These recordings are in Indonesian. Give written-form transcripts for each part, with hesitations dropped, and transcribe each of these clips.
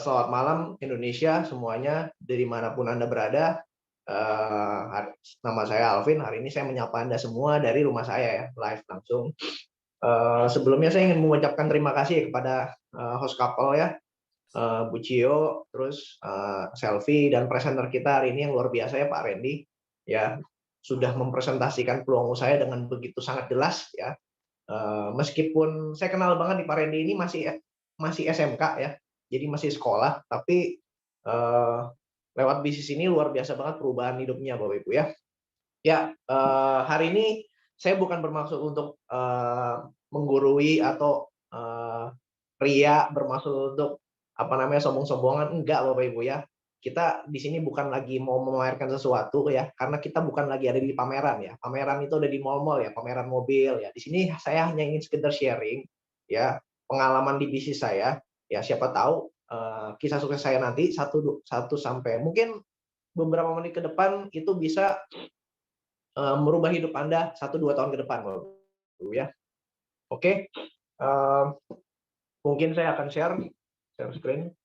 Selamat malam Indonesia semuanya, dari manapun Anda berada. Nama saya Alvin, hari ini saya menyapa Anda semua dari rumah saya ya, live langsung. Sebelumnya saya ingin mengucapkan terima kasih kepada host couple ya, Bu Cio, terus Selfie, dan presenter kita hari ini yang luar biasa ya, Pak Randy. Ya, sudah mempresentasikan peluang saya dengan begitu sangat jelas ya. Meskipun saya kenal banget di Pak Randy ini masih SMK ya, jadi masih sekolah, tapi lewat bisnis ini luar biasa banget perubahan hidupnya Bapak Ibu ya. Ya, hari ini saya bukan bermaksud untuk menggurui atau ria, bermaksud untuk sombong-sombongan, enggak Bapak Ibu ya. Kita di sini bukan lagi mau memamerkan sesuatu ya, karena kita bukan lagi ada di pameran ya. Pameran itu ada di mal-mal ya, pameran mobil ya. Di sini saya hanya ingin sekedar sharing ya, pengalaman di bisnis saya. Ya siapa tahu kisah sukses saya nanti satu sampai mungkin beberapa menit ke depan itu bisa merubah hidup Anda 1-2 tahun ke depan Bapak Ibu ya. Oke, mungkin saya akan share screen.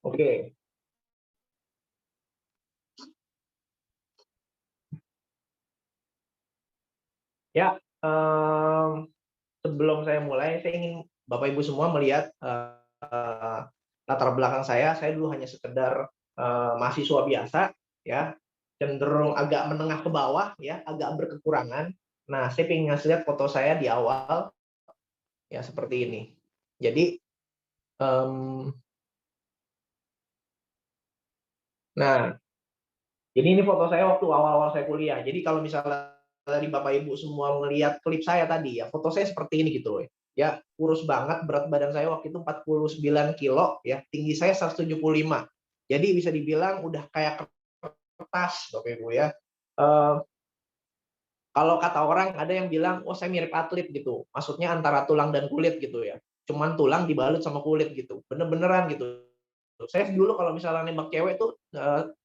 Oke. Ya, sebelum saya mulai, saya ingin Bapak Ibu semua melihat latar belakang saya. Saya dulu hanya sekedar mahasiswa biasa, ya, cenderung agak menengah ke bawah, ya, agak berkekurangan. Nah, saya ingin ngasih lihat foto saya di awal, ya seperti ini. Jadi, nah, jadi ini foto saya waktu awal-awal saya kuliah. Jadi kalau misalnya dari Bapak Ibu semua melihat klip saya tadi ya, foto saya seperti ini gitu loh. Ya, kurus banget, berat badan saya waktu itu 49 kilo, ya, tinggi saya 175. Jadi bisa dibilang udah kayak kertas, Bapak Ibu ya. Kalau kata orang ada yang bilang, oh saya mirip atlet gitu. Maksudnya antara tulang dan kulit gitu ya. Cuman tulang dibalut sama kulit gitu. Bener-beneran gitu. Saya dulu kalau misalnya nembak cewek tuh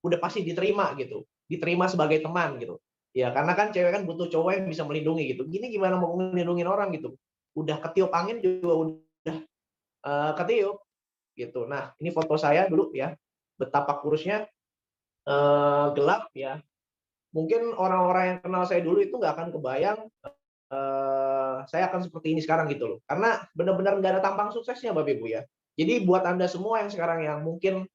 udah pasti diterima gitu, diterima sebagai teman gitu. Ya karena kan cewek kan butuh cowok yang bisa melindungi gitu. Gini gimana mau melindungi orang gitu? Udah ketiup angin juga udah ketiup gitu. Nah ini foto saya dulu ya, betapa kurusnya, gelap ya. Mungkin orang-orang yang kenal saya dulu itu nggak akan kebayang saya akan seperti ini sekarang gitu loh. Karena benar-benar nggak ada tampang suksesnya Bapak Ibu ya. Jadi buat Anda semua yang sekarang yang mungkin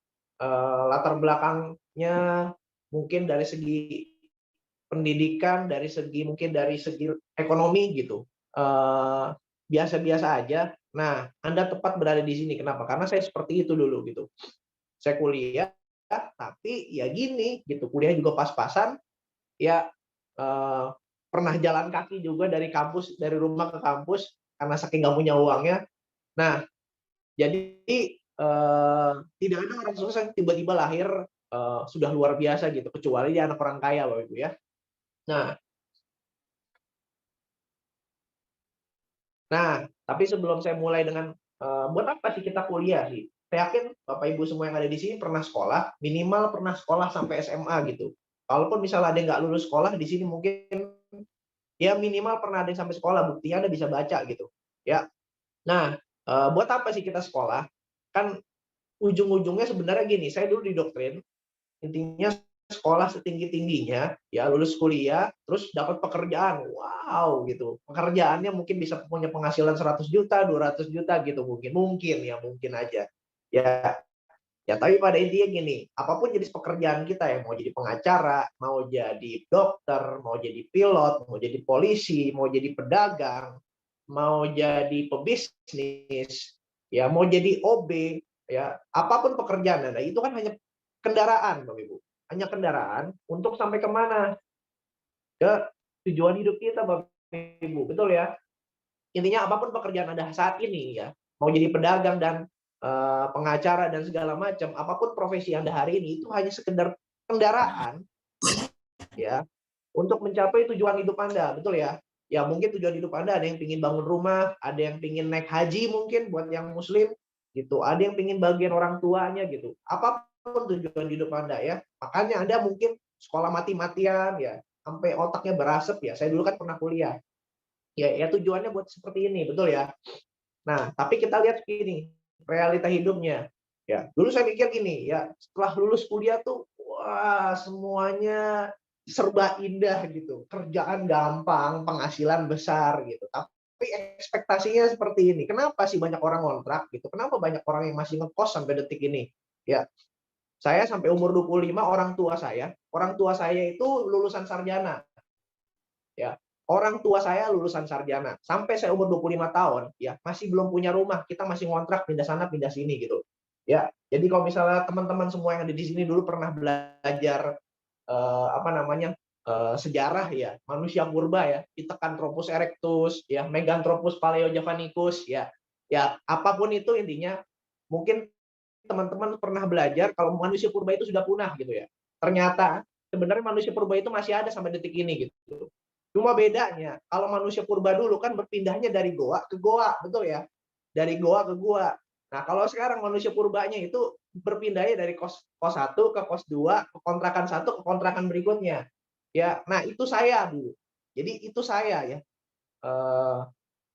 latar belakangnya mungkin dari segi pendidikan, dari segi mungkin dari segi ekonomi gitu, biasa-biasa aja. Nah, Anda tepat berada di sini. Kenapa? Karena saya seperti itu dulu gitu. Saya kuliah, tapi ya gini gitu, kuliah juga pas-pasan, ya pernah jalan kaki juga dari kampus, dari rumah ke kampus karena saking nggak punya uangnya. Nah, jadi tidak ada orang sukses yang tiba-tiba lahir sudah luar biasa gitu, kecuali dia anak orang kaya, Bapak Ibu ya. Nah, tapi sebelum saya mulai dengan buat apa sih kita kuliah sih? Saya yakin Bapak Ibu semua yang ada di sini pernah sekolah, minimal pernah sekolah sampai SMA gitu. Kalaupun misalnya ada yang nggak lulus sekolah di sini mungkin ya minimal pernah ada yang sampai sekolah, buktinya Anda bisa baca gitu. Ya. Nah, buat apa sih kita sekolah? Kan ujung-ujungnya sebenarnya gini, saya dulu didoktrin, intinya sekolah setinggi-tingginya, ya lulus kuliah, terus dapat pekerjaan. Wow, gitu. Pekerjaannya mungkin bisa punya penghasilan 100 juta, 200 juta gitu mungkin. Mungkin ya, mungkin aja. Ya, ya tapi pada intinya gini, apapun jenis pekerjaan kita ya, mau jadi pengacara, mau jadi dokter, mau jadi pilot, mau jadi polisi, mau jadi pedagang, mau jadi pebisnis, ya mau jadi OB, ya apapun pekerjaan Anda, itu kan hanya kendaraan, Bapak Ibu. Hanya kendaraan untuk sampai kemana? Ke tujuan hidup kita, Bapak Ibu. Betul ya? Intinya apapun pekerjaan Anda saat ini ya, mau jadi pedagang dan pengacara dan segala macam, apapun profesi Anda hari ini itu hanya sekedar kendaraan ya untuk mencapai tujuan hidup Anda, betul ya? Ya mungkin tujuan hidup Anda ada yang ingin bangun rumah, ada yang ingin naik haji mungkin buat yang muslim, gitu. Ada yang pengen bagian orang tuanya gitu. Apapun tujuan hidup Anda ya. Makanya Anda mungkin sekolah mati-matian ya, sampai otaknya berasap ya. Saya dulu kan pernah kuliah. Ya tujuannya buat seperti ini, betul ya. Nah, tapi kita lihat gini, realita hidupnya. Ya, dulu saya mikir gini, ya setelah lulus kuliah tuh, wah semuanya serba indah gitu, kerjaan gampang, penghasilan besar gitu. Tapi ekspektasinya seperti ini. Kenapa sih banyak orang ngontrak gitu? Kenapa banyak orang yang masih ngekos sampai detik ini? Ya, saya sampai umur 25, orang tua saya itu lulusan sarjana. Ya, orang tua saya lulusan sarjana. Sampai saya umur 25 tahun, ya masih belum punya rumah. Kita masih ngontrak pindah sana pindah sini gitu. Ya, jadi kalau misalnya teman-teman semua yang ada di sini dulu pernah belajar apa namanya sejarah ya, manusia purba ya, Pithecanthropus erectus, ya, Meganthropus paleojavanicus, ya, ya apapun itu intinya, mungkin teman-teman pernah belajar kalau manusia purba itu sudah punah gitu ya. Ternyata sebenarnya manusia purba itu masih ada sampai detik ini gitu. Cuma bedanya kalau manusia purba dulu kan berpindahnya dari goa ke goa, betul ya? Dari goa ke goa. Nah, kalau sekarang manusia purbanya itu berpindahnya dari kos 1 ke kos 2, ke kontrakan 1 ke kontrakan berikutnya. Ya, nah itu saya dulu. Jadi itu saya ya. Eh,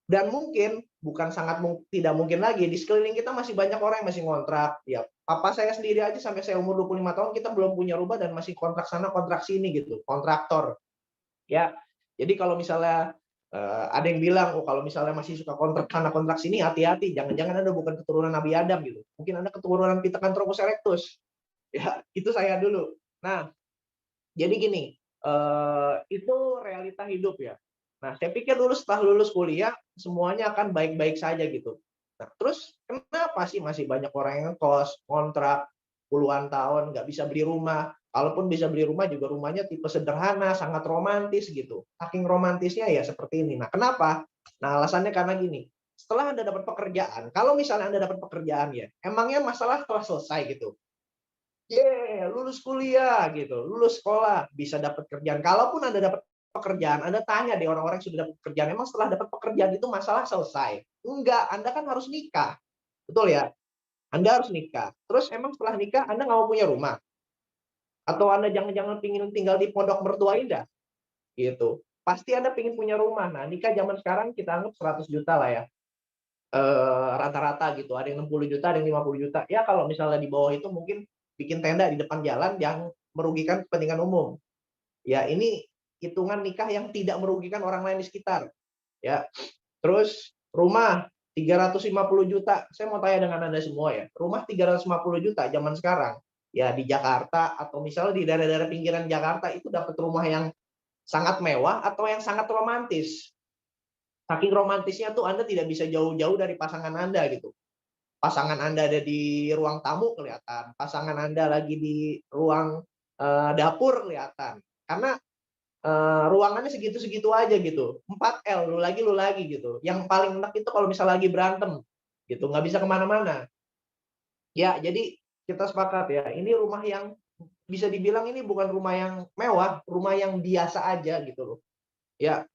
dan mungkin bukan sangat tidak mungkin lagi di sekeliling kita masih banyak orang yang masih ngontrak. Ya, papa saya sendiri aja sampai saya umur 25 tahun kita belum punya rumah dan masih kontrak sana kontrak sini gitu, kontraktor. Ya, jadi kalau misalnya ada yang bilang, oh kalau misalnya masih suka kontrak sana kontrak sini, hati-hati, jangan-jangan Anda bukan keturunan Nabi Adam gitu, mungkin Anda keturunan Pithecanthropus erectus. Ya, itu saya dulu. Nah, jadi gini, itu realita hidup ya. Nah, saya pikir dulu setelah lulus kuliah semuanya akan baik-baik saja gitu. Nah, terus kenapa sih masih banyak orang yang kos, kontrak puluhan tahun nggak bisa beli rumah? Kalaupun bisa beli rumah juga rumahnya tipe sederhana, sangat romantis gitu. Saking romantisnya ya seperti ini. Nah, kenapa? Nah, alasannya karena gini. Setelah Anda dapat pekerjaan, kalau misalnya Anda dapat pekerjaan ya, emangnya masalah telah selesai gitu. Lulus kuliah gitu, lulus sekolah, bisa dapat kerjaan. Kalaupun Anda dapat pekerjaan, Anda tanya deh orang-orang yang sudah dapat pekerjaan, emang setelah dapat pekerjaan itu masalah selesai? Enggak, Anda kan harus nikah. Betul ya? Anda harus nikah. Terus emang setelah nikah Anda nggak mau punya rumah? Atau Anda jangan-jangan pingin tinggal di pondok mertua Indah? Gitu. Pasti Anda pingin punya rumah. Nah, nikah zaman sekarang kita anggap 100 juta lah ya. Rata-rata gitu. Ada yang 60 juta, ada yang 50 juta. Ya kalau misalnya di bawah itu mungkin bikin tenda di depan jalan yang merugikan kepentingan umum. Ya, ini hitungan nikah yang tidak merugikan orang lain di sekitar. Ya. Terus rumah 350 juta. Saya mau tanya dengan Anda semua ya. Rumah 350 juta zaman sekarang ya di Jakarta atau misalnya di daerah-daerah pinggiran Jakarta itu dapat rumah yang sangat mewah atau yang sangat romantis. Saking romantisnya tuh Anda tidak bisa jauh-jauh dari pasangan Anda gitu. Pasangan Anda ada di ruang tamu kelihatan, pasangan Anda lagi di ruang dapur kelihatan. Karena ruangannya segitu-segitu aja gitu. 4L, lu lagi gitu. Yang paling enak itu kalau misalnya lagi berantem gitu, nggak bisa kemana-mana. Ya, jadi kita sepakat ya, ini rumah yang bisa dibilang ini bukan rumah yang mewah, rumah yang biasa aja gitu loh. Ya,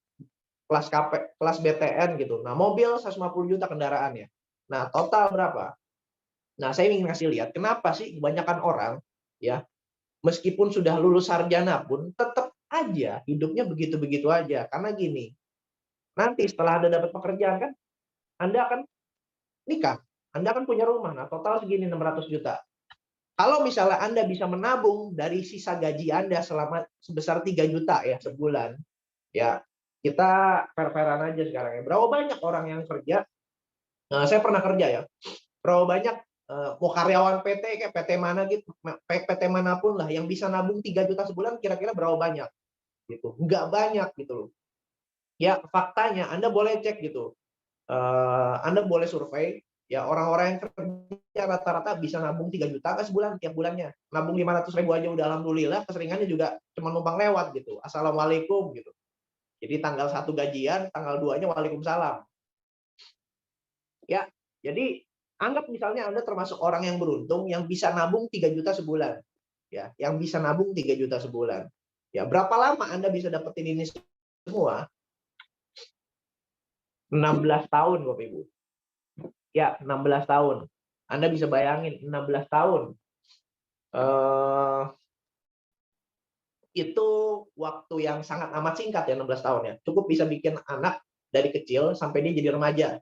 kelas BTN gitu. Nah, mobil 150 juta kendaraannya. Nah, total berapa? Nah, saya ingin ngasih lihat kenapa sih kebanyakan orang ya, meskipun sudah lulus sarjana pun tetap aja hidupnya begitu-begitu aja. Karena gini, nanti setelah Anda dapat pekerjaan kan, Anda akan nikah, Anda akan punya rumah. Nah, total segini 600 juta. Kalau misalnya Anda bisa menabung dari sisa gaji Anda selama sebesar 3 juta ya sebulan, ya kita fair-fairan aja sekarang ya. Berapa banyak orang yang kerja? Nah, saya pernah kerja ya. Berapa banyak mau karyawan PT kayak PT mana gitu, PT manapun lah yang bisa nabung 3 juta sebulan kira-kira berapa banyak gitu. Nggak banyak gitu loh. Ya faktanya Anda boleh cek gitu. Anda boleh survei ya orang-orang yang kerja rata-rata bisa nabung 3 juta nggak sebulan tiap bulannya. Nabung 500.000 aja udah alhamdulillah, keseringannya juga cuma numpang lewat gitu. Assalamualaikum gitu. Jadi tanggal 1 gajian, tanggal 2-nya waalaikumsalam. Ya, jadi anggap misalnya Anda termasuk orang yang beruntung yang bisa nabung 3 juta sebulan. Ya, yang bisa nabung 3 juta sebulan. Ya, berapa lama Anda bisa dapetin ini semua? 16 tahun, Bapak Ibu. Ya, 16 tahun. Anda bisa bayangin 16 tahun. Eh, itu waktu yang sangat amat singkat ya, 16 tahun ya. Cukup bisa bikin anak dari kecil sampai dia jadi remaja.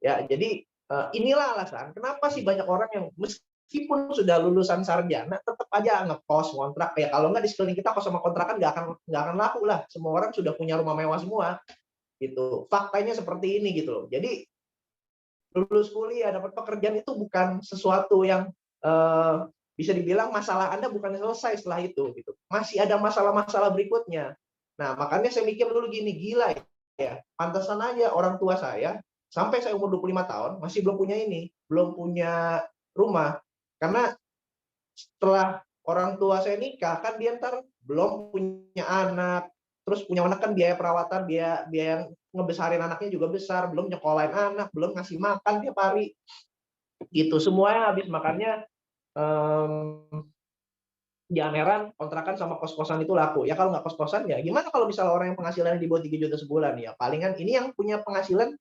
Ya, jadi inilah alasan kenapa sih banyak orang yang meskipun sudah lulusan sarjana tetap aja ngekos, ngontrak. Ya kalau nggak di sekeliling kita kos sama kontrakan nggak akan laku lah. Semua orang sudah punya rumah mewah semua gitu. Faktanya seperti ini gitu loh. Jadi lulus kuliah dapat pekerjaan itu bukan sesuatu yang bisa dibilang masalah Anda bukan selesai setelah itu gitu. Masih ada masalah-masalah berikutnya. Nah, makanya saya mikir dulu gini, gila ya. Pantesan aja orang tua saya sampai saya umur 25 tahun masih belum punya ini, belum punya rumah. Karena setelah orang tua saya nikah kan dia ntar belum punya anak, terus punya anak kan biaya perawatan, biaya biaya ngebesarin anaknya juga besar, belum nyekolahin anak, belum ngasih makan tiap hari, gitu. Semuanya habis, makanya jangan heran kontrakan sama kos-kosan itu laku. Ya kalau nggak kos-kosan ya gimana kalau misalnya orang yang penghasilannya di bawah 3 juta sebulan ya, palingan ini yang punya penghasilan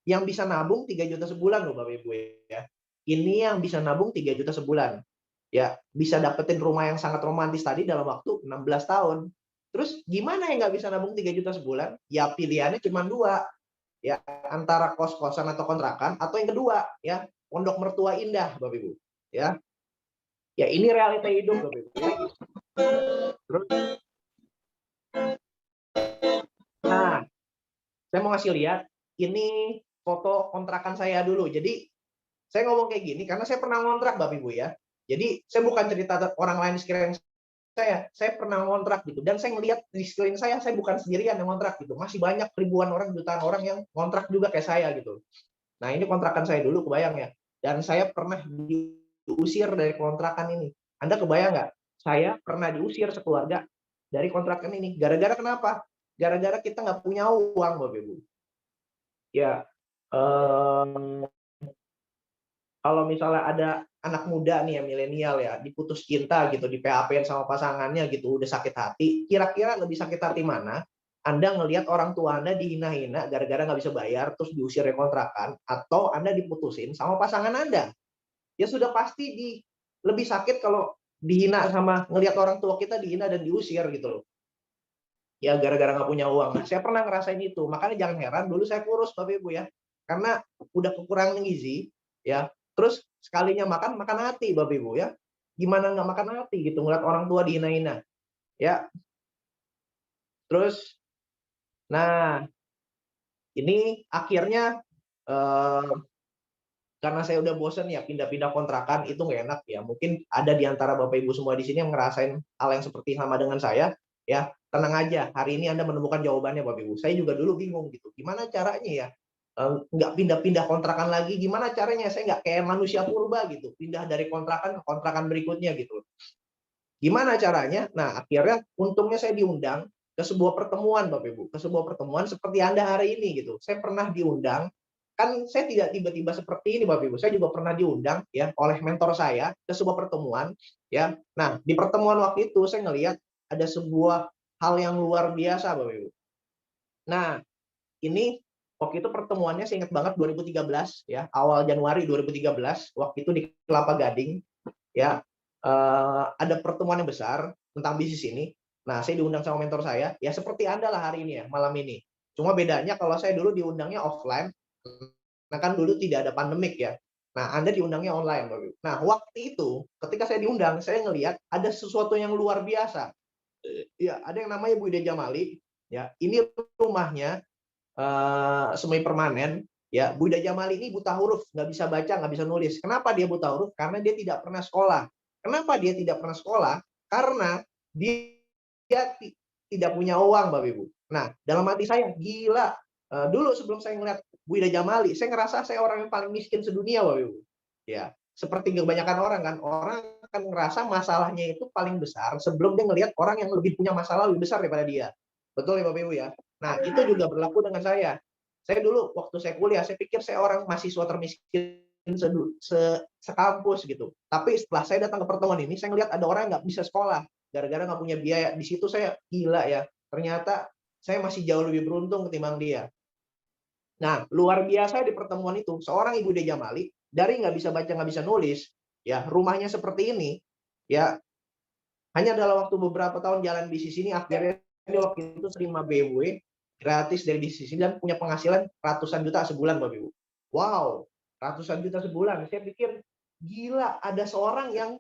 yang bisa nabung 3 juta sebulan loh Bapak Ibu ya. Ini yang bisa nabung 3 juta sebulan. Ya, bisa dapetin rumah yang sangat romantis tadi dalam waktu 16 tahun. Terus gimana yang nggak bisa nabung 3 juta sebulan? Ya pilihannya cuma dua, ya antara kos-kosan atau kontrakan, atau yang kedua ya pondok mertua indah Bapak Ibu. Ya, ya ini realita hidup Bapak Ibu. Ya. Terus, nah saya mau ngasih lihat ini foto kontrakan saya dulu. Jadi saya ngomong kayak gini karena saya pernah ngontrak Bapak Ibu ya. Jadi saya bukan cerita orang lain di sekeliling saya pernah ngontrak gitu, dan saya ngelihat di sekeliling saya bukan sendirian yang ngontrak gitu, masih banyak ribuan orang, jutaan orang yang ngontrak juga kayak saya gitu. Nah ini kontrakan saya dulu, kebayang ya, dan saya pernah diusir dari kontrakan ini. Anda kebayang nggak? Saya pernah diusir sekeluarga dari kontrakan ini, gara-gara kenapa? Gara-gara kita nggak punya uang Bapak Ibu. Ya, kalau misalnya ada anak muda nih ya, milenial ya, diputus cinta gitu, di PHP-in sama pasangannya gitu, udah sakit hati, kira-kira lebih sakit hati mana? Anda ngelihat orang tua Anda dihina-hina gara-gara nggak bisa bayar, terus diusir dari kontrakan, atau Anda diputusin sama pasangan Anda? Ya sudah pasti lebih sakit kalau dihina sama ngelihat orang tua kita dihina dan diusir gitu loh. Ya gara-gara nggak punya uang. Nah, saya pernah ngerasain itu. Makanya jangan heran dulu saya kurus Bapak Ibu ya. Karena udah kekurangan gizi ya. Terus sekalinya makan hati Bapak Ibu ya. Gimana nggak makan hati gitu ngeliat orang tua dihina-hina. Ya. Terus nah ini akhirnya eh, karena saya udah bosen ya pindah-pindah kontrakan itu nggak enak ya. Mungkin ada di antara Bapak Ibu semua di sini yang ngerasain hal yang seperti sama dengan saya. Ya, tenang aja. Hari ini Anda menemukan jawabannya Bapak Ibu. Saya juga dulu bingung gitu. Gimana caranya ya? Nggak pindah-pindah kontrakan lagi. Gimana caranya? Saya nggak kayak manusia purba gitu. Pindah dari kontrakan ke kontrakan berikutnya gitu. Gimana caranya? Nah, akhirnya untungnya saya diundang ke sebuah pertemuan Bapak Ibu. Ke sebuah pertemuan seperti Anda hari ini gitu. Saya pernah diundang, kan saya tidak tiba-tiba seperti ini Bapak Ibu. Saya juga pernah diundang ya oleh mentor saya ke sebuah pertemuan ya. Nah, di pertemuan waktu itu saya ngelihat ada sebuah hal yang luar biasa Bapak Ibu. Nah, ini waktu itu pertemuannya saya ingat banget 2013 ya, awal Januari 2013 waktu itu di Kelapa Gading ya. Ada pertemuan yang besar tentang bisnis ini. Nah, saya diundang sama mentor saya, ya seperti Anda lah hari ini ya, malam ini. Cuma bedanya kalau saya dulu diundangnya offline, nah kan dulu tidak ada pandemik ya. Nah, Anda diundangnya online, Bapak. Nah, waktu itu ketika saya diundang, saya ngelihat ada sesuatu yang luar biasa. Ya, ada yang namanya Bu Ida Jamali, ya. Ini rumahnya semi permanen, ya. Bu Ida Jamali ini buta huruf, nggak bisa baca, nggak bisa nulis. Kenapa dia buta huruf? Karena dia tidak pernah sekolah. Kenapa dia tidak pernah sekolah? Karena dia tidak punya uang, Bapak Ibu. Nah, dalam hati saya, gila. Dulu sebelum saya ngeliat Bu Ida Jamali, saya ngerasa saya orang yang paling miskin sedunia, Bapak Ibu. Ya, seperti kebanyakan orang kan, orang akan ngerasa masalahnya itu paling besar sebelum dia ngelihat orang yang lebih punya masalah lebih besar daripada dia. Betul ya Bapak Ibu ya? Nah, itu juga berlaku dengan saya. Saya dulu waktu saya kuliah, saya pikir saya orang mahasiswa termiskin sekampus gitu. Tapi setelah saya datang ke pertemuan ini, saya ngelihat ada orang yang nggak bisa sekolah gara-gara nggak punya biaya. Di situ saya gila ya. Ternyata saya masih jauh lebih beruntung ketimbang dia. Nah, luar biasa di pertemuan itu, seorang Ibu Ida Jamali dari nggak bisa baca, nggak bisa nulis, ya rumahnya seperti ini, ya hanya dalam waktu beberapa tahun jalan bisnis ini akhirnya dia waktu itu terima BMW gratis dari bisnis ini dan punya penghasilan ratusan juta sebulan, Bapak Ibu. Wow, ratusan juta sebulan. Saya pikir, gila ada seorang yang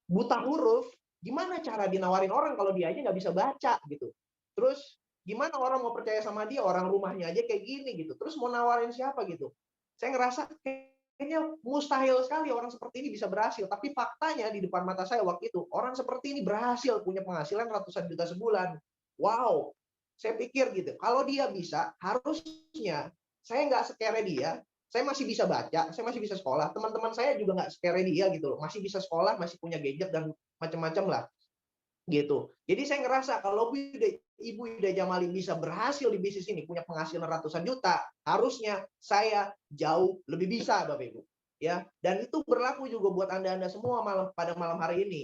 buta huruf, gimana cara dinawarin orang kalau dia aja nggak bisa baca gitu. Terus gimana orang mau percaya sama dia, orang rumahnya aja kayak gini gitu. Terus mau nawarin siapa gitu. Saya ngerasa kayaknya mustahil sekali orang seperti ini bisa berhasil. Tapi faktanya di depan mata saya waktu itu, orang seperti ini berhasil punya penghasilan ratusan juta sebulan. Wow, saya pikir gitu, kalau dia bisa, harusnya saya nggak sekere dia, saya masih bisa baca, saya masih bisa sekolah, teman-teman saya juga nggak sekere dia gitu loh, masih bisa sekolah, masih punya gadget dan macam-macam lah gitu. Jadi saya ngerasa kalau Ibu Ida Jamali bisa berhasil di bisnis ini, punya penghasilan ratusan juta, harusnya saya jauh lebih bisa, Bapak Ibu. Ya, dan itu berlaku juga buat Anda-Anda semua pada malam hari ini.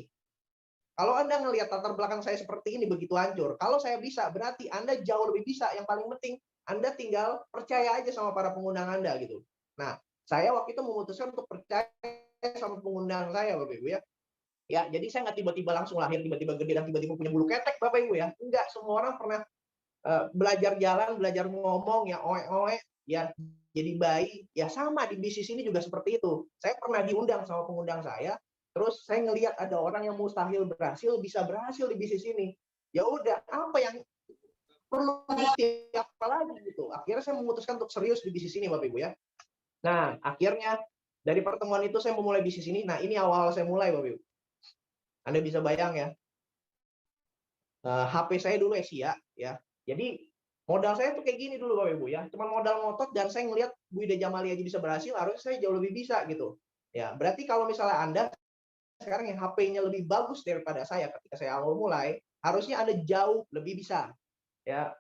Kalau Anda ngelihat latar belakang saya seperti ini begitu hancur, kalau saya bisa, berarti Anda jauh lebih bisa. Yang paling penting, Anda tinggal percaya aja sama para pengundang Anda gitu. Nah, saya waktu itu memutuskan untuk percaya sama pengundang saya, Bapak Ibu ya. Ya, jadi saya nggak tiba-tiba langsung lahir, tiba-tiba gede dan tiba-tiba punya bulu ketek, Bapak Ibu ya. Enggak, semua orang pernah belajar jalan, belajar ngomong, ya oe-oe, ya jadi bayi, ya sama di bisnis ini juga seperti itu. Saya pernah diundang sama pengundang saya, terus saya ngelihat ada orang yang mustahil berhasil, bisa berhasil di bisnis ini. Ya udah, apa yang perlu bukti apa lagi gitu. Akhirnya saya memutuskan untuk serius di bisnis ini, Bapak Ibu ya. Nah, akhirnya dari pertemuan itu saya memulai bisnis ini. Nah, ini awal saya mulai, Bapak Ibu. Anda bisa bayang ya, HP saya dulu Asia ya. Jadi modal saya tuh kayak gini dulu Bapak Ibu ya. Cuman modal ngotot dan saya ngelihat Bu Ida Jamali aja bisa berhasil, harusnya saya jauh lebih bisa gitu. Ya, berarti kalau misalnya Anda sekarang yang HP-nya lebih bagus daripada saya ketika saya awal mulai, harusnya Anda jauh lebih bisa. Ya.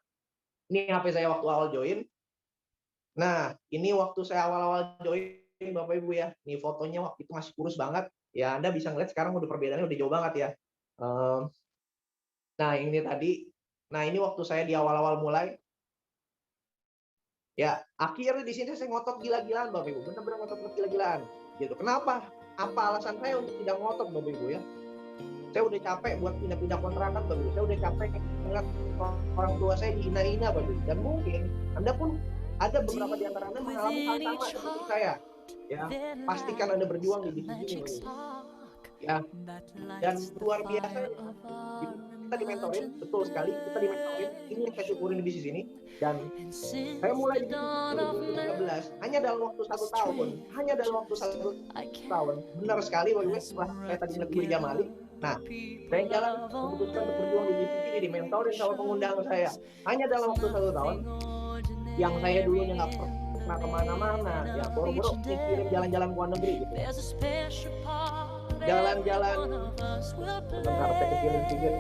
Ini HP saya waktu awal join. Nah, ini waktu saya awal-awal join Bapak Ibu ya. Ini fotonya waktu itu masih kurus banget. Ya, Anda bisa ngeliat sekarang udah perbedaannya udah jauh banget ya. Nah, ini tadi. Nah, ini waktu saya di awal-awal mulai. Ya, akhirnya di sini saya ngotot gila-gilaan, Bapak Ibu. Benar-benar ngotot gila-gilaan. Gitu. Kenapa? Apa alasan saya untuk tidak ngotot, Bapak Ibu ya? Saya udah capek buat pindah-pindah kontrakan, Bapak Ibu. Saya udah capek ngeliat orang tua saya dihina-hina, Bapak Ibu. Dan mungkin Anda pun ada beberapa di antara Anda mengalami hal sama seperti saya. Ya, pastikan Anda berjuang di bisnis ini, Bapak Ibu. Ya, dan luar biasa kita dimentorin, betul sekali kita dimentorin. Ini yang saya syukurin di bisnis ini. Dan saya mulai di bisnis 2013 hanya dalam waktu 1 tahun, benar sekali Bapak Ibu, setelah saya tadi ngeliat Bu Jamali. Nah, saya jalan memutuskan untuk berjuang di bisnis ini, dimentorin sama pengundang saya. Hanya dalam waktu 1 tahun, yang saya dulunya nggak pernah kemana-mana, ya boro-boro mikirin jalan-jalan ke luar negeri gitu. Jalan-jalan, bentar saya kecilin sedikit.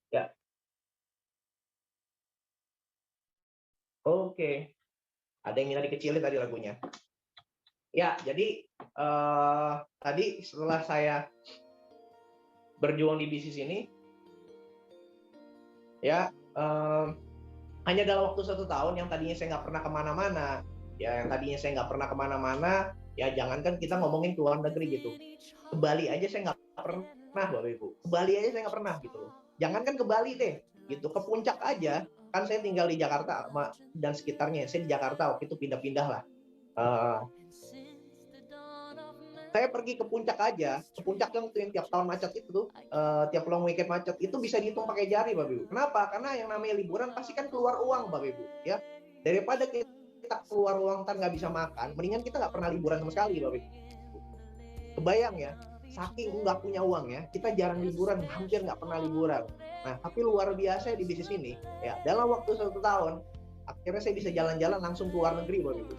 Ya, oke. Ada yang minta dikecilin tadi lagunya. Ya, jadi tadi setelah saya berjuang di bisnis ini, ya hanya dalam waktu 1 tahun yang tadinya saya nggak pernah kemana-mana, ya jangankan kita ngomongin ke luar negeri gitu, ke Bali aja saya nggak pernah, Bapak Ibu. Ke Bali aja saya nggak pernah gitu loh. Jangankan ke Bali deh, gitu, ke puncak aja. Kan saya tinggal di Jakarta dan sekitarnya. Saya di Jakarta waktu itu pindah-pindah lah. Saya pergi ke puncak aja, ke puncak yang tiap tahun macet itu tuh, tiap long weekend macet itu bisa dihitung pakai jari, Bapak Ibu. Kenapa? Karena yang namanya liburan pasti kan keluar uang, Bapak Ibu, ya. Daripada kita keluar uang ntar nggak bisa makan, mendingan kita nggak pernah liburan sama sekali, Bapak Ibu. Kebayang ya, saking nggak punya uang ya, kita jarang liburan, hampir nggak pernah liburan. Nah, tapi luar biasa di bisnis ini, ya dalam waktu 1 tahun, akhirnya saya bisa jalan-jalan langsung ke luar negeri, Bapak Ibu.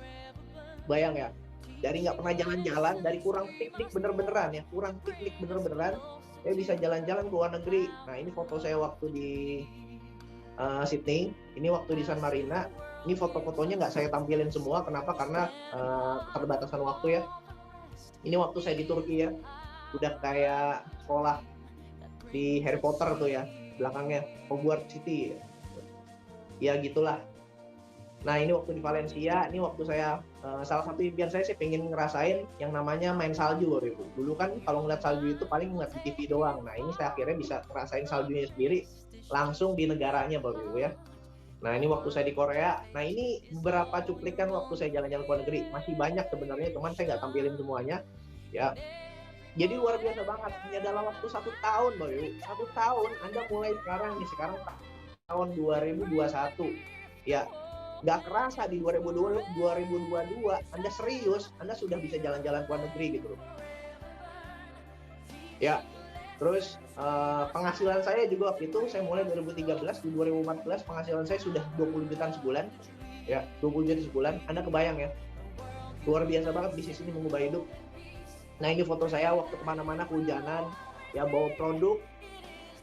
Bayang ya, dari nggak pernah jalan-jalan, dari kurang piknik bener-beneran ya, kurang piknik bener-beneran, saya bisa jalan-jalan ke luar negeri. Nah, ini foto saya waktu di Sydney, ini waktu di San Marina. Ini foto-fotonya nggak saya tampilin semua, kenapa? Karena keterbatasan waktu ya. Ini waktu saya di Turki ya, udah kayak sekolah di Harry Potter tuh ya, belakangnya Hogwarts City ya gitulah. Nah, ini waktu di Valencia, ini waktu saya salah satu impian saya pengen ngerasain yang namanya main salju waktu itu. Dulu kan kalau ngeliat salju itu paling ngeliat di TV doang. Nah, ini saya akhirnya bisa ngerasain saljunya sendiri langsung di negaranya baru ya. Nah, ini waktu saya di Korea. Nah, ini beberapa cuplikan waktu saya jalan-jalan ke luar negeri. Masih banyak sebenarnya, cuman saya nggak tampilin semuanya ya. Jadi luar biasa banget, hanya dalam waktu 1 tahun Bayu, 1 tahun Anda mulai sekarang nih, sekarang tahun 2021 ya, nggak kerasa di 2022 Anda serius, Anda sudah bisa jalan-jalan ke luar negeri gitu loh ya. Terus penghasilan saya juga waktu itu saya mulai 2013, di 2014 penghasilan saya sudah 20 jutaan sebulan ya, 20 juta sebulan. Anda kebayang ya, luar biasa banget bisnis ini mengubah hidup. Nah, ini foto saya waktu kemana-mana kehujanan ya, bawa produk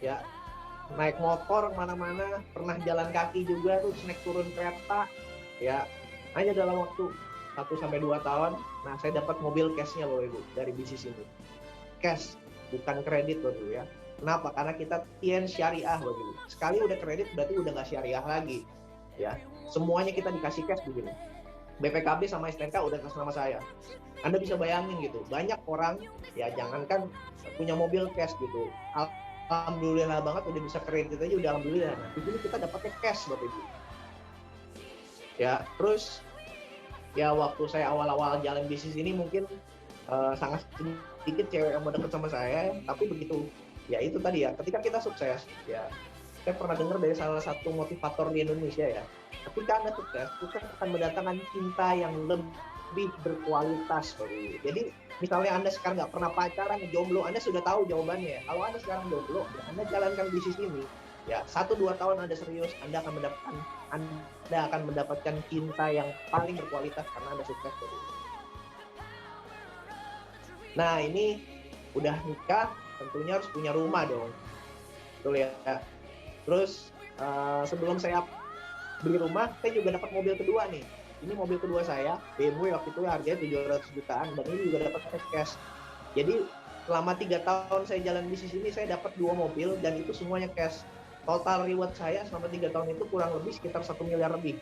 ya, naik motor kemana-mana, pernah jalan kaki juga tuh, naik turun kereta ya. Hanya dalam waktu 1 sampai 2 tahun, nah saya dapat mobil cashnya loh Ibu dari bisnis ini. Cash, bukan kredit loh Ibu ya. Kenapa? Karena kita TN syariah loh Ibu. Sekali udah kredit berarti udah nggak syariah lagi ya. Semuanya kita dikasih cash begini. BPKB sama STNK udah atas nama saya. Anda bisa bayangin gitu, banyak orang ya jangankan punya mobil cash gitu, alhamdulillah banget udah bisa kredit aja udah alhamdulillah. Nah, di sini kita dapatnya cash Bapak Ibu. Ya, terus ya waktu saya awal-awal jalan bisnis ini mungkin sangat sedikit cewek yang mau deket sama saya, tapi begitu ya itu tadi ya, ketika kita sukses ya, saya pernah dengar dari salah satu motivator di Indonesia ya, ketika Anda sukses, sukses akan mendatangkan cinta yang lebih berkualitas Bapak Ibu. Jadi misalnya Anda sekarang nggak pernah pacaran, jomblo, Anda sudah tahu jawabannya. Kalau Anda sekarang jomblo, ya Anda jalankan bisnis ini. Ya, 1-2 tahun Anda serius, Anda akan mendapatkan cinta yang paling berkualitas karena Anda sukses. Nah, ini udah nikah, tentunya harus punya rumah dong. Betul ya. Terus sebelum saya beli rumah, saya juga dapat mobil kedua nih. Ini mobil kedua saya, BMW waktu itu harganya 700 jutaan, dan ini juga dapat cash. Jadi selama 3 tahun saya jalan bisnis ini, saya dapat 2 mobil dan itu semuanya cash. Total reward saya selama 3 tahun itu kurang lebih sekitar 1 miliar lebih.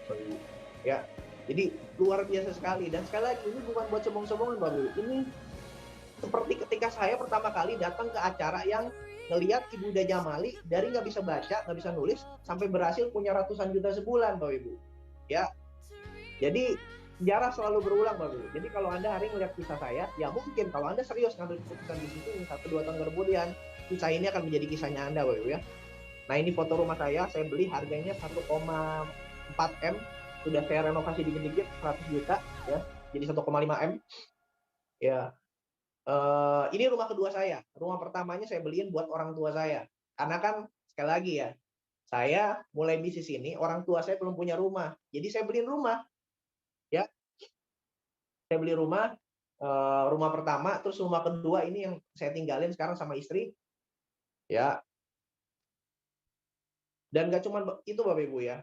Ya, jadi luar biasa sekali. Dan sekali lagi ini bukan buat sombong-sombongan Bapak. Ini seperti ketika saya pertama kali datang ke acara yang ngelihat Ibu Ida Jamali dari nggak bisa baca, nggak bisa nulis, sampai berhasil punya ratusan juta sebulan, Bapak Ibu. Ya, jadi sejarah selalu berulang, Bapak Ibu. Jadi kalau Anda hari melihat kisah saya, ya mungkin kalau Anda serius ngambil keputusan di situ, 1-2 tahun kemudian, kisah ini akan menjadi kisahnya Anda, Bapak Ibu ya. Nah, ini foto rumah saya beli harganya 1,4 M, sudah saya renovasi dikit-dikit 100 juta ya, jadi 1,5 M. Ya, ini rumah kedua saya. Rumah pertamanya saya beliin buat orang tua saya. Karena kan sekali lagi ya, saya mulai bisnis ini orang tua saya belum punya rumah. Jadi saya beliin rumah. Ya, saya beli rumah, rumah pertama, terus rumah kedua ini yang saya tinggalin sekarang sama istri. Ya, dan nggak cuma itu Bapak Ibu ya.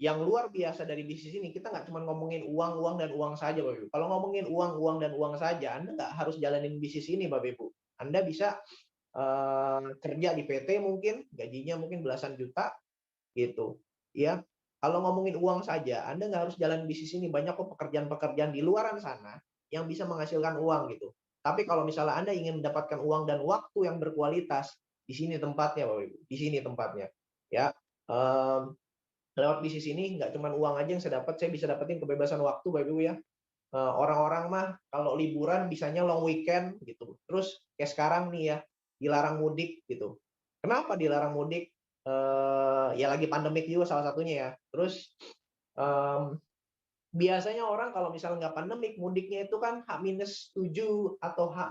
Yang luar biasa dari bisnis ini, kita nggak cuma ngomongin uang, uang dan uang saja Bapak Ibu. Kalau ngomongin uang, uang dan uang saja, Anda nggak harus jalanin bisnis ini Bapak Ibu. Anda bisa kerja di PT mungkin, gajinya mungkin belasan juta gitu. Ya, kalau ngomongin uang saja, Anda nggak harus jalan bisnis ini. Banyak kok pekerjaan-pekerjaan di luaran sana yang bisa menghasilkan uang gitu. Tapi kalau misalnya Anda ingin mendapatkan uang dan waktu yang berkualitas, di sini tempatnya Bapak Ibu. Di sini tempatnya. Ya, lewat bisnis ini nggak cuma uang aja yang saya dapat, saya bisa dapetin kebebasan waktu Bapak Ibu ya. Orang-orang mah kalau liburan bisanya long weekend gitu. Terus kayak sekarang nih ya, dilarang mudik gitu. Kenapa dilarang mudik? Ya lagi pandemik juga salah satunya ya. Terus biasanya orang kalau misalnya nggak pandemik, mudiknya itu kan H-7 atau H-,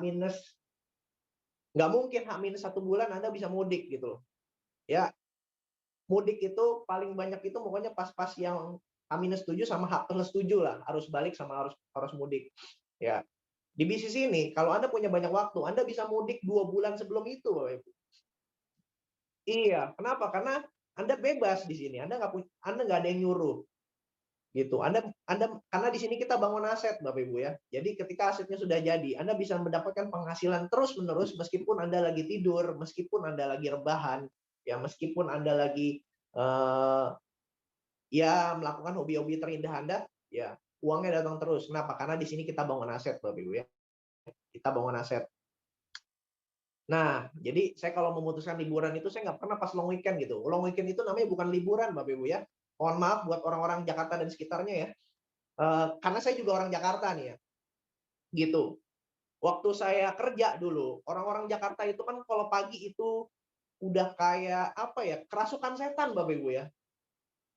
nggak mungkin H-1 bulan Anda bisa mudik gitu loh. Ya, mudik itu paling banyak itu pokoknya pas-pas yang H-7 sama H+7 lah, harus balik sama harus mudik. Ya. Di bisnis ini, kalau Anda punya banyak waktu, Anda bisa mudik 2 bulan sebelum itu, Bapak Ibu. Iya, kenapa? Karena Anda bebas di sini, Anda nggak ada yang nyuruh, gitu. Anda karena di sini kita bangun aset, Bapak Ibu ya. Jadi ketika asetnya sudah jadi, Anda bisa mendapatkan penghasilan terus-menerus meskipun Anda lagi tidur, meskipun Anda lagi rebahan, ya meskipun Anda lagi, eee, ya melakukan hobi-hobi terindah Anda, ya uangnya datang terus. Kenapa? Karena di sini kita bangun aset, Bapak Ibu ya. Kita bangun aset. Nah, jadi saya kalau memutuskan liburan itu saya nggak pernah pas long weekend gitu. Long weekend itu namanya bukan liburan, Bapak Ibu ya. Mohon maaf buat orang-orang Jakarta dan sekitarnya ya. Karena saya juga orang Jakarta nih ya, gitu. Waktu saya kerja dulu, orang-orang Jakarta itu kan kalau pagi itu udah kayak apa ya, kerasukan setan, Bapak Ibu ya.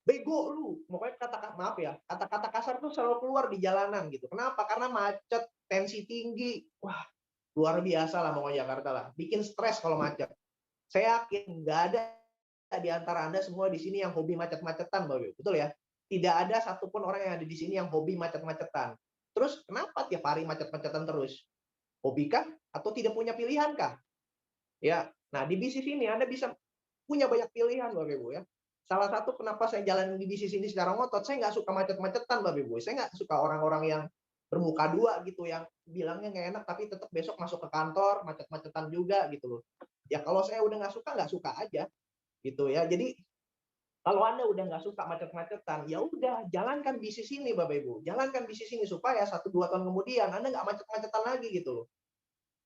"Bego lu!" Pokoknya maaf ya, kata-kata kasar tuh selalu keluar di jalanan gitu. Kenapa? Karena macet, tensi tinggi. Wah, luar biasa lah pokoknya Jakarta lah. Bikin stres kalau macet. Saya yakin nggak ada di antara Anda semua di sini yang hobi macet-macetan, Bapak Ibu, betul ya? Tidak ada satupun orang yang ada di sini yang hobi macet-macetan. Terus kenapa tiap hari macet-macetan terus? Hobikah atau tidak punya pilihan kah? Ya. Nah, di bisnis ini Anda bisa punya banyak pilihan, Bapak Ibu ya. Salah satu kenapa saya jalan di bisnis ini secara ngotot, saya nggak suka macet-macetan, Bapak Ibu. Saya nggak suka orang-orang yang bermuka dua gitu, yang bilangnya nggak enak tapi tetap besok masuk ke kantor macet-macetan juga gitu loh. Ya kalau saya udah nggak suka aja gitu ya. Jadi kalau Anda udah nggak suka macet-macetan, ya udah jalankan bisnis ini, Bapak Ibu. Jalankan bisnis ini supaya 1-2 tahun kemudian Anda nggak macet-macetan lagi gitu loh.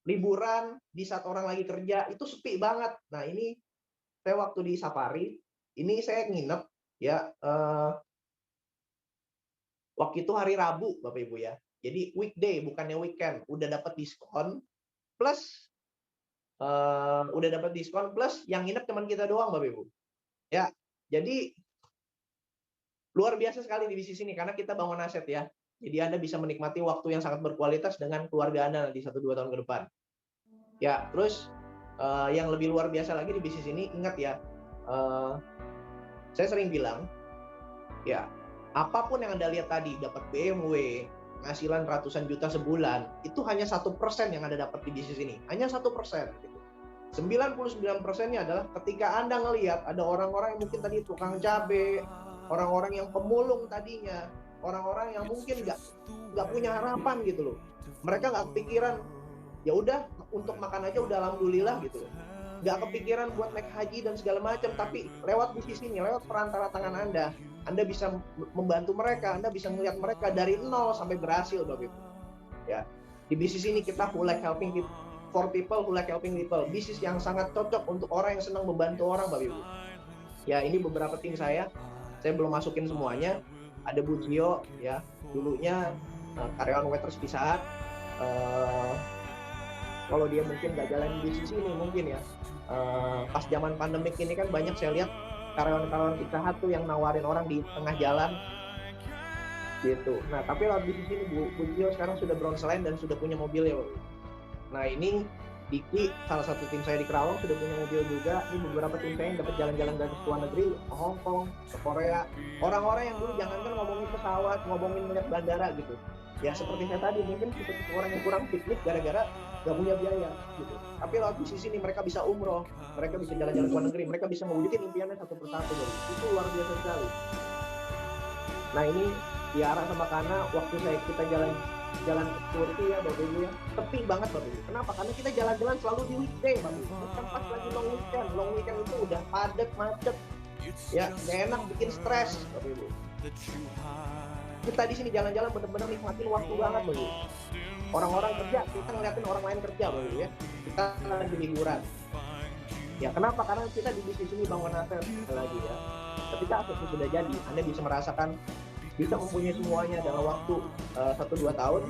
Liburan di saat orang lagi kerja itu sepi banget. Nah, ini saya waktu di safari, ini saya nginep ya, waktu itu hari Rabu, Bapak Ibu ya. Jadi weekday bukannya weekend, udah dapat diskon plus yang nginep cuman kita doang, Bapak Ibu. Ya, jadi luar biasa sekali di bisnis ini karena kita bangun aset ya. Jadi Anda bisa menikmati waktu yang sangat berkualitas dengan keluarga Anda di 1-2 tahun ke depan. Ya, terus, yang lebih luar biasa lagi di bisnis ini, ingat ya, eee, saya sering bilang, ya, apapun yang Anda lihat tadi, dapat BMW, penghasilan ratusan juta sebulan, itu hanya 1% yang Anda dapat di bisnis ini, hanya 1% gitu. 99%-nya adalah ketika Anda ngelihat ada orang-orang yang mungkin tadi tukang cabe, orang-orang yang pemulung tadinya, orang-orang yang mungkin nggak punya harapan gitu loh. Mereka nggak kepikiran, ya udah untuk makan aja udah alhamdulillah gitu loh. Nggak kepikiran buat naik haji dan segala macam, tapi lewat bisnis ini, lewat perantara tangan Anda bisa membantu mereka, Anda bisa melihat mereka dari nol sampai berhasil, Bapak Ibu. Ya, di bisnis ini kita who like helping people, for people who like helping people. Bisnis yang sangat cocok untuk orang yang senang membantu orang, Bapak Ibu. Ya, ini beberapa tim saya belum masukin semuanya. Ada Bu Gio, ya, dulunya karyawan waiters Pizza Hut. Kalau dia mungkin nggak jalan di bisnis ini mungkin ya. Pas zaman pandemik ini kan banyak saya lihat karyawan-karyawan Pizza Hut tuh yang nawarin orang di tengah jalan gitu. Nah, tapi lewat bisnis ini Bu Gio sekarang sudah bronze line dan sudah punya mobil ya, Bapak. Nah, ini Diki, salah satu tim saya di Kerawang sudah punya mobil juga. Ini beberapa tim saya yang dapat jalan-jalan gratis ke luar negeri, ke Hong Kong, ke Korea. Orang-orang yang dulu jangankan ngomongin pesawat, ngomongin melihat bandara gitu. Ya seperti saya tadi, mungkin seperti orang yang kurang piknik gara-gara nggak punya biaya gitu. Tapi lewat bisnis ini mereka bisa umroh, mereka bisa jalan-jalan ke luar negeri, mereka bisa mewujudkan impiannya satu persatu. Itu luar biasa sekali. Nah, ini diarah sama karena waktu kita jalan ke Turki ya, Bapak Ibu ya, sepi banget, Bapak Ibu. Kenapa? Karena kita jalan-jalan selalu di weekday, Bapak Ibu. Bukan pas lagi long weekend. Long weekend itu udah padat, macet, ya nggak enak, bikin stres, Bapak Ibu. Kita di sini jalan-jalan benar-benar nikmatin waktu banget, Bapak Ibu. Orang-orang kerja, kita ngeliatin orang lain kerja, Bapak Ibu ya. Kita lagi liburan. Ya kenapa? Karena kita di bisnis ini bangun aset lagi ya. Ketika aset itu sudah jadi, Anda bisa merasakan, bisa mempunyai semuanya dalam waktu 1-2 tahun,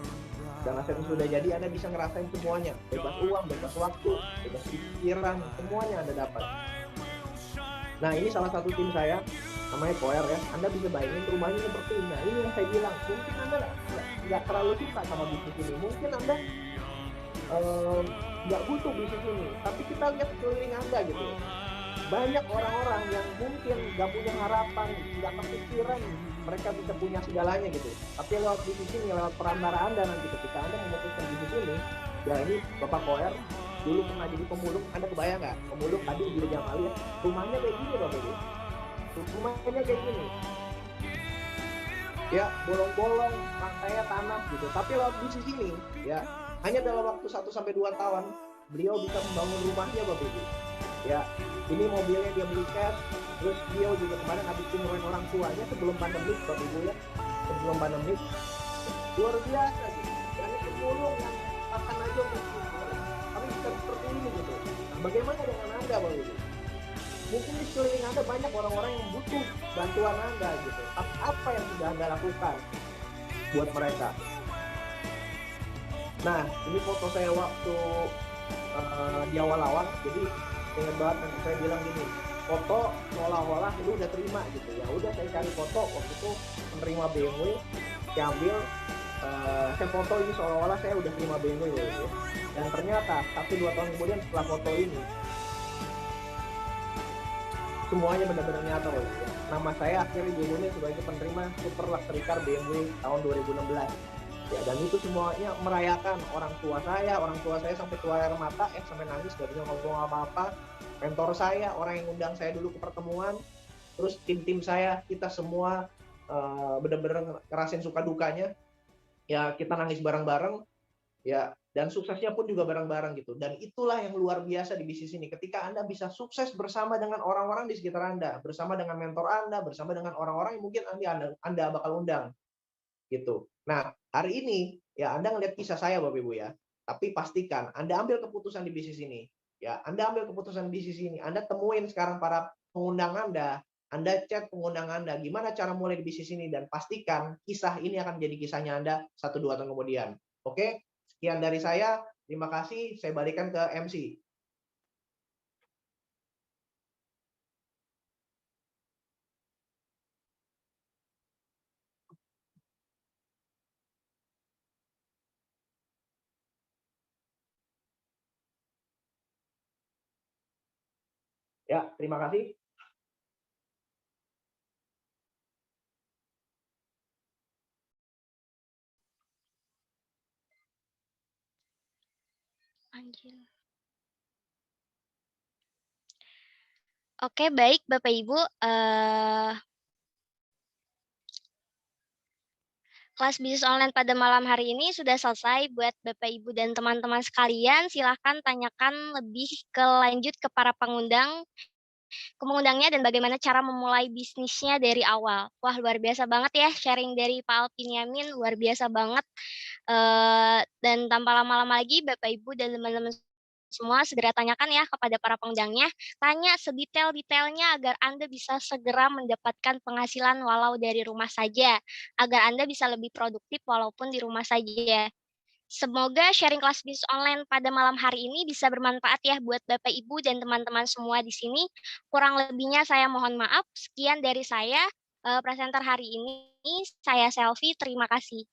dan aset itu sudah jadi, Anda bisa ngerasain semuanya, bebas uang, bebas waktu, bebas pikiran, semuanya Anda dapat. Nah, ini salah satu tim saya, namanya Koer ya. Anda bisa bayangin rumahnya seperti ini. Nah, ini yang saya bilang, mungkin Anda nggak terlalu suka sama bisnis ini, mungkin Anda nggak butuh bisnis ini, tapi kita lihat sekeliling Anda gitu. banyak orang-orang yang mungkin nggak punya harapan, nggak kepikiran mereka bisa punya segalanya gitu. Tapi lewat bisnis ini, lewat perantara Anda nanti ketika Anda memutuskan bisnis ini, ya ini Bapak Koer dulu pernah jadi pemulung, Anda kebayang nggak? Pemulung tadi di Jamaliyah, rumahnya kayak gini Bapak Ibu. Rumahnya kayak gini. Ya, bolong-bolong, rangkainya tanah gitu. Tapi lewat bisnis ini, ya hanya dalam waktu 1 sampai 2 tahun beliau bisa membangun rumahnya Bapak Ibu. Ya, ini mobilnya dia beli cash, terus beliau juga kemarin habis umrohin orang tuanya sebelum pandemi Bapak Ibu ya, sebelum pandemi, luar biasa gitu. Karena pemulung yang makan aja mungkin, tapi bisa seperti ini gitu. Nah, bagaimana dengan Anda Bapak Ibu? Mungkin di sekeliling Anda banyak orang-orang yang butuh bantuan Anda gitu. Tapi apa yang sudah Anda lakukan buat mereka? Nah, ini foto saya waktu di awal-awal, jadi ingat banget nanti saya bilang gini, foto seolah-olah lu udah terima gitu. Ya udah saya cari foto waktu itu menerima BMW, saya ambil, saya foto ini seolah-olah saya udah terima BMW gitu. Dan ternyata 1-2 tahun kemudian setelah foto ini semuanya benar-benar nyata loh ya. Nama saya akhirnya di Indonesia sebagai penerima Super Luxury Car BMW tahun 2016. Ya, dan itu semuanya merayakan orang tua saya sampai keluar air mata, sampai nangis gak bisa ngomong apa-apa. Mentor saya, orang yang undang saya dulu ke pertemuan, terus tim-tim saya, kita semua benar-benar ngerasain suka dukanya. Ya, kita nangis bareng-bareng, ya, dan suksesnya pun juga bareng-bareng gitu. Dan itulah yang luar biasa di bisnis ini. Ketika Anda bisa sukses bersama dengan orang-orang di sekitar Anda, bersama dengan mentor Anda, bersama dengan orang-orang yang mungkin Anda bakal undang gitu. Nah, hari ini ya Anda ngelihat kisah saya Bapak Ibu ya. Tapi pastikan Anda ambil keputusan di bisnis ini. Ya, Anda ambil keputusan di bisnis ini. Anda temuin sekarang para pengundang Anda chat pengundang Anda, gimana cara mulai di bisnis ini dan pastikan kisah ini akan jadi kisahnya Anda 1-2 tahun kemudian. Oke? Sekian dari saya. Terima kasih. Saya balikan ke MC. Ya, terima kasih. Anjir. Oke, baik Bapak Ibu. Kelas bisnis online pada malam hari ini sudah selesai buat Bapak Ibu dan teman-teman sekalian. Silahkan tanyakan lebih ke lanjut ke para pengundangnya dan bagaimana cara memulai bisnisnya dari awal. Wah, luar biasa banget ya sharing dari Pak Alpin Yamin, luar biasa banget. Dan tanpa lama-lama lagi Bapak Ibu dan teman-teman semua segera tanyakan ya kepada para pengundangnya, tanya sedetail-detailnya agar Anda bisa segera mendapatkan penghasilan walau dari rumah saja, agar Anda bisa lebih produktif walaupun di rumah saja. Semoga sharing kelas bisnis online pada malam hari ini bisa bermanfaat ya buat Bapak Ibu dan teman-teman semua di sini. Kurang lebihnya saya mohon maaf. Sekian dari saya, presenter hari ini, saya Selvi, terima kasih.